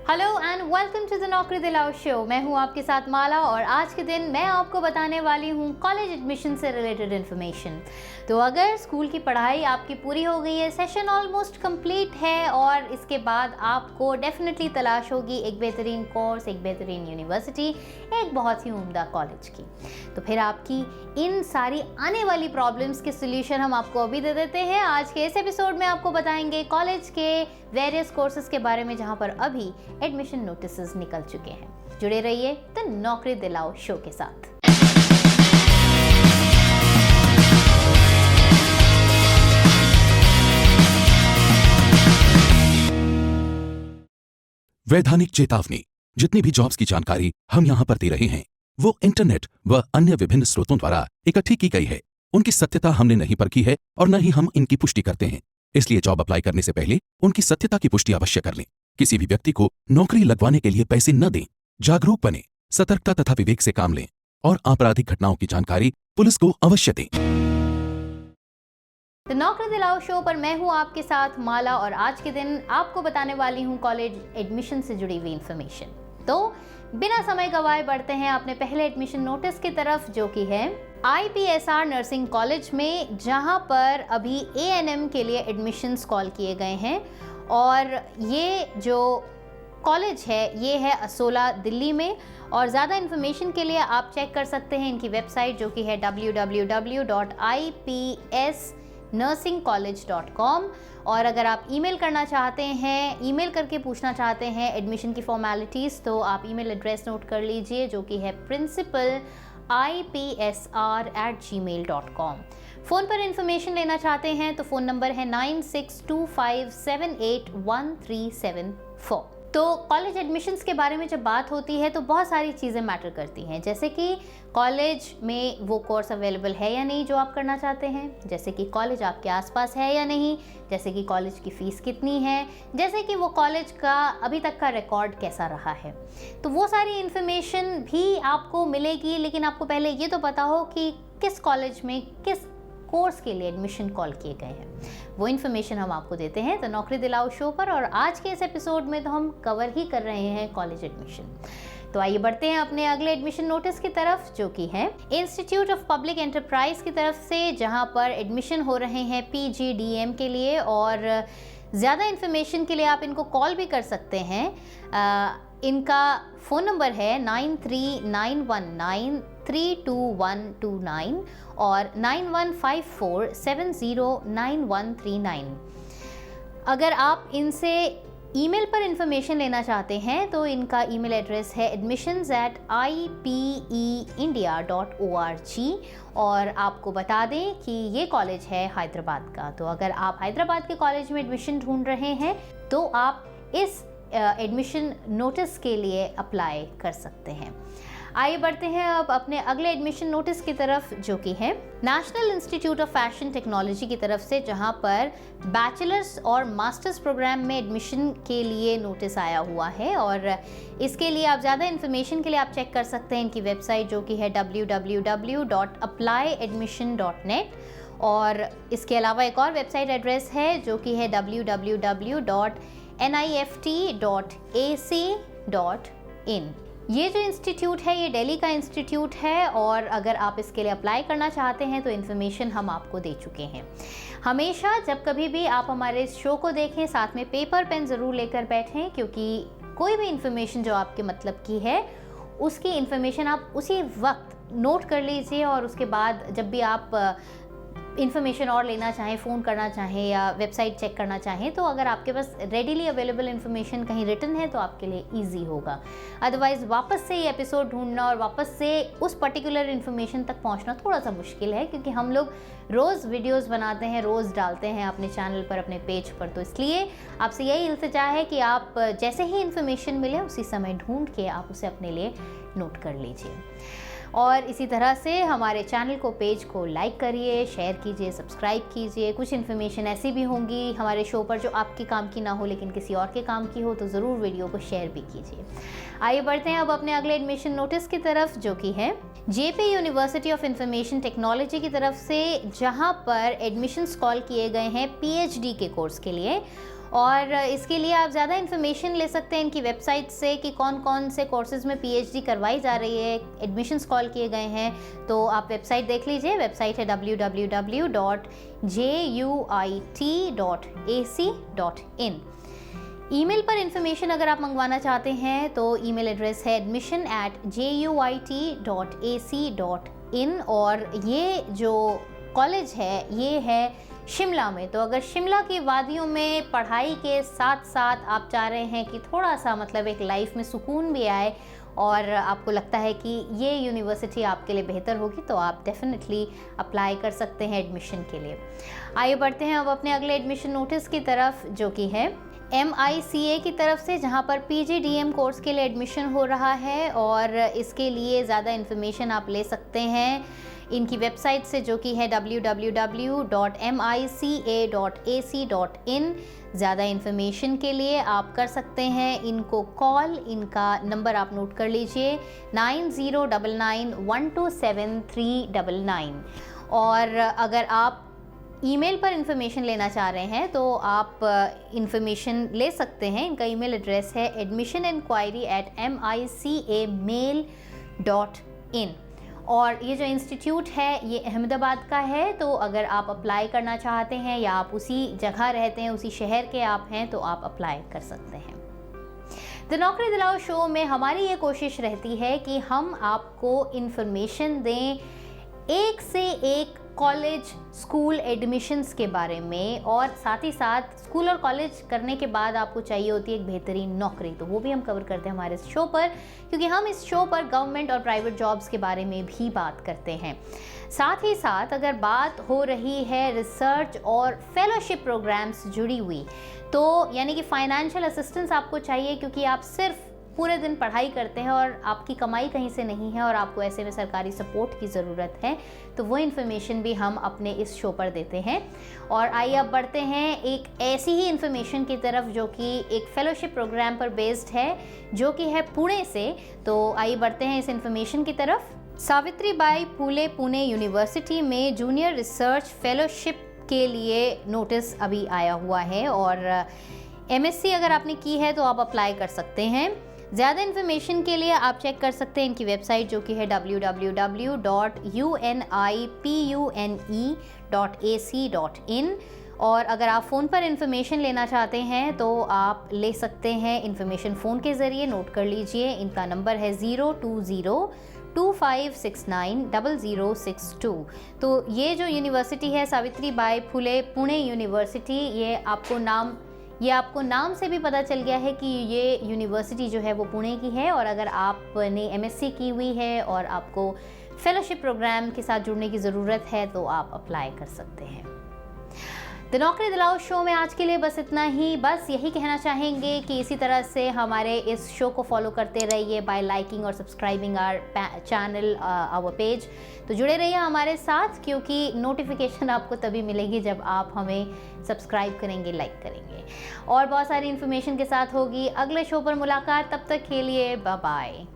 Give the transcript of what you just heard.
Hello and welcome to the नौकरी दिलाओ show. मैं हूं आपके साथ माला और आज के दिन मैं आपको बताने वाली हूं कॉलेज एडमिशन से रिलेटेड इन्फॉर्मेशन। तो अगर स्कूल की पढ़ाई आपकी पूरी हो गई है, सेशन ऑलमोस्ट कंप्लीट है और इसके बाद आपको डेफिनेटली तलाश होगी एक बेहतरीन कोर्स, एक बेहतरीन यूनिवर्सिटी, एक बहुत ही उम्दा कॉलेज की, तो फिर आपकी इन सारी आने वाली प्रॉब्लम्स के सोल्यूशन हम आपको अभी दे देते हैं। आज के इस एपिसोड में आपको बताएंगे कॉलेज के वेरियस कोर्सेज के बारे में जहां पर अभी एडमिशन नोटिसेस निकल चुके हैं। जुड़े रहिए द नौकरी दिलाओ शो के साथ। वैधानिक चेतावनी। जितनी भी जॉब्स की जानकारी हम यहाँ पर दे रहे हैं वो इंटरनेट व अन्य विभिन्न स्रोतों द्वारा इकट्ठी की गई है। उनकी सत्यता हमने नहीं परखी है और न ही हम इनकी पुष्टि करते हैं। इसलिए जॉब अप्लाई करने से पहले उनकी सत्यता की पुष्टि अवश्य कर लें। किसी भी व्यक्ति को नौकरी लगवाने के लिए पैसे न दें। जागरूक बने, सतर्कता तथा विवेक से काम लें और आपराधिक घटनाओं की जानकारी पुलिस को अवश्य दें। द नौकरी दिलाओ शो पर मैं हूं आपके साथ माला और आज के दिन आपको बताने वाली हूं कॉलेज एडमिशन से जुड़ी हुई इंफॉर्मेशन। तो बिना समय गवाए बढ़ते हैं अपने पहले एडमिशन नोटिस की तरफ, जो कि है IPSR नर्सिंग कॉलेज में, जहां पर अभी ANM के लिए एडमिशन्स कॉल किए गए हैं। और ये जो कॉलेज है ये है असोला, दिल्ली में। और ज़्यादा इन्फॉर्मेशन के लिए आप चेक कर सकते हैं इनकी वेबसाइट, जो कि है www.ipsnursingcollege.com। और अगर आप ईमेल करना चाहते हैं, ईमेल करके पूछना चाहते हैं एडमिशन की फॉर्मेलिटीज़, तो आप ईमेल एड्रेस नोट कर लीजिए, जो कि है principalipsr@gmail.com। फ़ोन पर इन्फॉर्मेशन लेना चाहते हैं तो फ़ोन नंबर है 9625781374। तो कॉलेज एडमिशन्स के बारे में जब बात होती है तो बहुत सारी चीज़ें मैटर करती हैं, जैसे कि कॉलेज में वो कोर्स अवेलेबल है या नहीं जो आप करना चाहते हैं, जैसे कि कॉलेज आपके आसपास है या नहीं, जैसे कि कॉलेज की फ़ीस कितनी है, जैसे कि वो कॉलेज का अभी तक का रिकॉर्ड कैसा रहा है। तो वो सारी इन्फॉर्मेशन भी आपको मिलेगी, लेकिन आपको पहले ये तो पता हो कि किस कॉलेज में किस कोर्स के लिए एडमिशन कॉल किए गए हैं। वो इन्फॉर्मेशन हम आपको देते हैं तो नौकरी दिलाओ शो पर। और आज के इस एपिसोड में तो हम कवर ही कर रहे हैं कॉलेज एडमिशन। तो आइए बढ़ते हैं अपने अगले एडमिशन नोटिस की तरफ, जो कि है इंस्टीट्यूट ऑफ पब्लिक एंटरप्राइज की तरफ से, जहां पर एडमिशन हो रहे हैं PGDM के लिए। और ज़्यादा इन्फॉर्मेशन के लिए आप इनको कॉल भी कर सकते हैं। इनका फ़ोन नंबर है 9391932129 और 9154709139। अगर आप इनसे ईमेल पर इंफॉर्मेशन लेना चाहते हैं तो इनका ईमेल एड्रेस है admissions@ipeindia.org। और आपको बता दें कि ये कॉलेज है हैदराबाद का। तो अगर आप हैदराबाद के कॉलेज में एडमिशन ढूंढ रहे हैं तो आप इस एडमिशन नोटिस के लिए अप्लाई कर सकते हैं। आइए बढ़ते हैं अब अपने अगले एडमिशन नोटिस की तरफ, जो कि है national institute of fashion technology की तरफ से, जहां पर बैचलर्स और मास्टर्स प्रोग्राम में एडमिशन के लिए नोटिस आया हुआ है। और इसके लिए आप ज़्यादा इन्फॉर्मेशन के लिए आप चेक कर सकते हैं इनकी वेबसाइट, जो कि है www.applyadmission.net। और इसके अलावा एक और वेबसाइट एड्रेस है जो कि है www.nift.ac.in। ये जो इंस्टीट्यूट है ये दिल्ली का इंस्टीट्यूट है। और अगर आप इसके लिए अप्लाई करना चाहते हैं तो इन्फॉर्मेशन हम आपको दे चुके हैं। हमेशा जब कभी भी आप हमारे इस शो को देखें, साथ में पेपर पेन ज़रूर लेकर बैठें, क्योंकि कोई भी इन्फॉर्मेशन जो आपके मतलब की है उसकी इन्फॉर्मेशन आप उसी वक्त नोट कर लीजिए। और उसके बाद जब भी आप इन्फॉर्मेशन और लेना चाहें, फ़ोन करना चाहें या वेबसाइट चेक करना चाहें, तो अगर आपके पास रेडीली अवेलेबल इन्फॉर्मेशन कहीं रिटन है तो आपके लिए इजी होगा। अदरवाइज़ वापस से ये एपिसोड ढूंढना और वापस से उस पर्टिकुलर इन्फॉर्मेशन तक पहुंचना थोड़ा सा मुश्किल है, क्योंकि हम लोग रोज़ वीडियोस बनाते हैं, रोज़ डालते हैं अपने चैनल पर, अपने पेज पर। तो इसलिए आपसे यही इल्तिजा है कि आप जैसे ही इन्फॉर्मेशन मिले उसी समय ढूंढ के आप उसे अपने लिए नोट कर लीजिए। और इसी तरह से हमारे चैनल को, पेज को लाइक करिए, शेयर कीजिए, सब्सक्राइब कीजिए। कुछ इन्फॉर्मेशन ऐसी भी होंगी हमारे शो पर जो आपके काम की ना हो लेकिन किसी और के काम की हो, तो ज़रूर वीडियो को शेयर भी कीजिए। आइए बढ़ते हैं अब अपने अगले एडमिशन नोटिस की तरफ, जो कि है JP university of information technology की तरफ से, जहां पर एडमिशन्स कॉल किए गए हैं PhD के कोर्स के लिए। और इसके लिए आप ज़्यादा इन्फॉर्मेशन ले सकते हैं इनकी वेबसाइट से कि कौन कौन से कोर्सेज़ में PhD करवाई जा रही है, एडमिशन्स कॉल किए गए हैं। तो आप वेबसाइट देख लीजिए, वेबसाइट है www.juit.ac.in। ईमेल पर इन्फॉर्मेशन अगर आप मंगवाना चाहते हैं तो ईमेल एड्रेस है admission@juit.ac.in। और ये जो कॉलेज है ये है शिमला में। तो अगर शिमला की वादियों में पढ़ाई के साथ साथ आप चाह रहे हैं कि थोड़ा सा मतलब एक लाइफ में सुकून भी आए और आपको लगता है कि ये यूनिवर्सिटी आपके लिए बेहतर होगी, तो आप डेफिनेटली अप्लाई कर सकते हैं एडमिशन के लिए। आइए बढ़ते हैं अब अपने अगले एडमिशन नोटिस की तरफ, जो कि है MICA की तरफ से, जहां पर PGDM कोर्स के लिए एडमिशन हो रहा है। और इसके लिए ज़्यादा इन्फॉर्मेशन आप ले सकते हैं इनकी वेबसाइट से, जो कि है www.mica.ac.in। ज़्यादा इन्फॉर्मेशन के लिए आप कर सकते हैं इनको कॉल। इनका नंबर आप नोट कर लीजिए 9099127399। और अगर आप ईमेल पर इन्फॉर्मेशन लेना चाह रहे हैं तो आप इन्फॉर्मेशन ले सकते हैं। इनका ईमेल एड्रेस है admissioninquiry@mica.mail.in। और ये जो इंस्टीट्यूट है ये अहमदाबाद का है। तो अगर आप अप्लाई करना चाहते हैं या आप उसी जगह रहते हैं, उसी शहर के आप हैं, तो आप अप्लाई कर सकते हैं। द नौकरी दिलाओ शो में हमारी ये कोशिश रहती है कि हम आपको इन्फॉर्मेशन दें एक से एक कॉलेज स्कूल एडमिशन्स के बारे में, और साथ ही साथ स्कूल और कॉलेज करने के बाद आपको चाहिए होती है एक बेहतरीन नौकरी। तो वो भी हम कवर करते हैं हमारे इस शो पर, क्योंकि हम इस शो पर गवर्नमेंट और प्राइवेट जॉब्स के बारे में भी बात करते हैं। साथ ही साथ अगर बात हो रही है रिसर्च और फेलोशिप प्रोग्राम्स जुड़ी हुई, तो यानी कि फाइनेंशियल असिस्टेंस आपको चाहिए, क्योंकि आप सिर्फ पूरे दिन पढ़ाई करते हैं और आपकी कमाई कहीं से नहीं है और आपको ऐसे में सरकारी सपोर्ट की ज़रूरत है, तो वो इन्फॉर्मेशन भी हम अपने इस शो पर देते हैं। और आइए अब बढ़ते हैं एक ऐसी ही इन्फॉर्मेशन की तरफ जो कि एक फेलोशिप प्रोग्राम पर बेस्ड है, जो कि है पुणे से। तो आइए बढ़ते हैं इस इन्फॉर्मेशन की तरफ। सावित्रीबाई फुले पुणे यूनिवर्सिटी में जूनियर रिसर्च फेलोशिप के लिए नोटिस अभी आया हुआ है, और MSc अगर आपने की है तो आप अप्लाई कर सकते हैं। ज़्यादा इन्फॉर्मेशन के लिए आप चेक कर सकते हैं इनकी वेबसाइट, जो कि है www.unipune.ac.in। और अगर आप फ़ोन पर इन्फॉर्मेशन लेना चाहते हैं तो आप ले सकते हैं इन्फॉर्मेशन फ़ोन के ज़रिए। नोट कर लीजिए, इनका नंबर है 02025690062। तो ये जो यूनिवर्सिटी है सावित्रीबाई फुले पुणे यूनिवर्सिटी, ये आपको नाम से भी पता चल गया है कि ये यूनिवर्सिटी जो है वो पुणे की है। और अगर आपने MSc की हुई है और आपको फेलोशिप प्रोग्राम के साथ जुड़ने की ज़रूरत है तो आप अप्लाई कर सकते हैं। द नौकरी दिलाओ शो में आज के लिए बस इतना ही। बस यही कहना चाहेंगे कि इसी तरह से हमारे इस शो को फॉलो करते रहिए बाय लाइकिंग और subscribing our channel, our page. तो जुड़े रहिए हमारे साथ, क्योंकि नोटिफिकेशन आपको तभी मिलेगी जब आप हमें सब्सक्राइब करेंगे, लाइक करेंगे। और बहुत सारी इन्फॉर्मेशन के साथ होगी अगले शो पर मुलाकात। तब तक के लिए बाय बाय।